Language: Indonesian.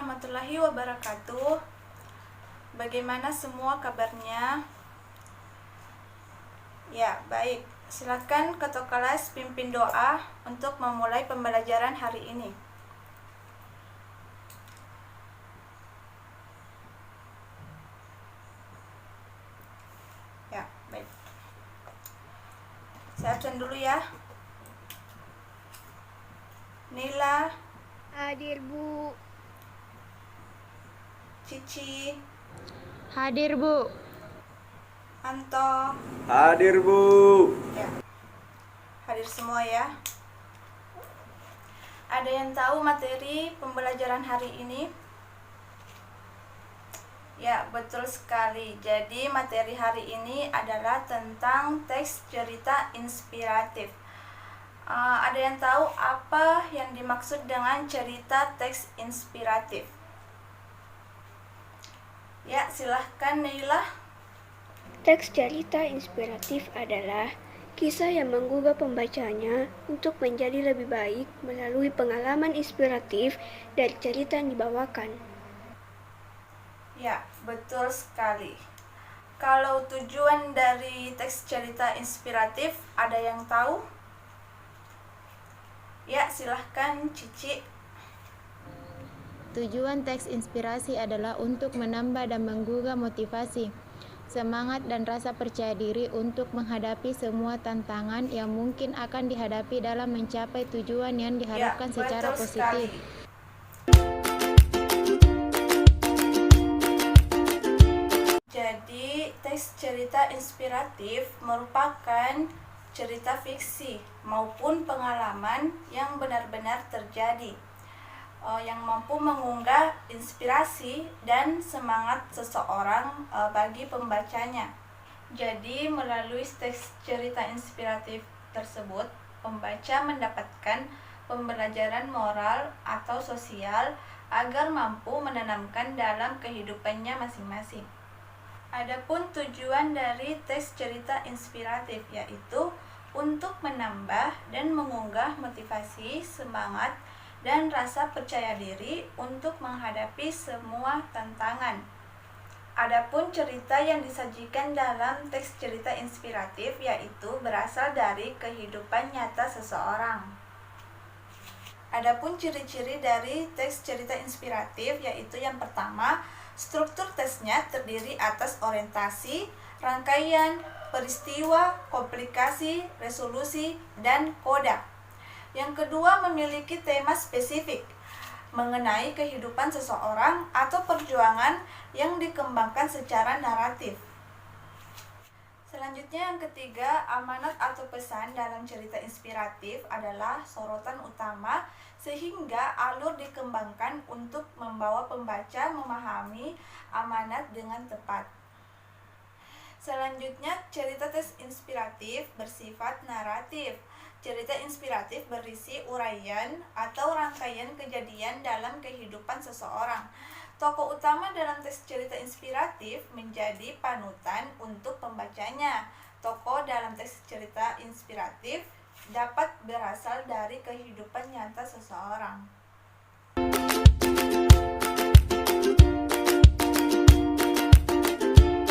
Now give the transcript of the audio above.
warahmatullahi wabarakatuh. Bagaimana semua kabarnya? Ya, baik. Silakan ketua kelas pimpin doa untuk memulai pembelajaran hari ini. Ya, baik. Saya absen dulu ya. Nila, Hadir, Bu. Cici, Hadir, Bu. Anto. Hadir, Bu. Ya. Hadir semua ya. Ada yang tahu materi pembelajaran hari ini? Ya, betul sekali. Jadi materi hari ini adalah tentang teks cerita inspiratif. Ada yang tahu apa yang dimaksud dengan cerita teks inspiratif? Ya, silahkan Neila. Teks cerita inspiratif adalah kisah yang menggugah pembacanya untuk menjadi lebih baik melalui pengalaman inspiratif dari cerita yang dibawakan. Ya, betul sekali. Kalau tujuan dari teks cerita inspiratif, ada yang tahu? Ya, silahkan Cici. Tujuan teks inspirasi adalah untuk menambah dan menggugah motivasi, semangat dan rasa percaya diri untuk menghadapi semua tantangan yang mungkin akan dihadapi dalam mencapai tujuan yang diharapkan secara betul positif. sekali. Jadi, teks cerita inspiratif merupakan cerita fiksi maupun pengalaman yang benar-benar terjadi, yang mampu mengunggah inspirasi dan semangat seseorang bagi pembacanya. Jadi, melalui teks cerita inspiratif tersebut, pembaca mendapatkan pembelajaran moral atau sosial agar mampu menanamkan dalam kehidupannya masing-masing. Adapun tujuan dari teks cerita inspiratif yaitu untuk menambah dan mengunggah motivasi, semangat, dan rasa percaya diri untuk menghadapi semua tantangan. Adapun cerita yang disajikan dalam teks cerita inspiratif yaitu berasal dari kehidupan nyata seseorang. Adapun ciri-ciri dari teks cerita inspiratif yaitu yang pertama, struktur teksnya terdiri atas orientasi, rangkaian, peristiwa, komplikasi, resolusi, dan koda. Yang kedua, memiliki tema spesifik mengenai kehidupan seseorang atau perjuangan yang dikembangkan secara naratif. Selanjutnya yang ketiga, amanat atau pesan dalam cerita inspiratif adalah sorotan utama sehingga alur dikembangkan untuk membawa pembaca memahami amanat dengan tepat. Selanjutnya, cerita teks inspiratif bersifat naratif. Cerita inspiratif berisi uraian atau rangkaian kejadian dalam kehidupan seseorang. Tokoh utama dalam teks cerita inspiratif menjadi panutan untuk pembacanya. Tokoh dalam teks cerita inspiratif dapat berasal dari kehidupan nyata seseorang.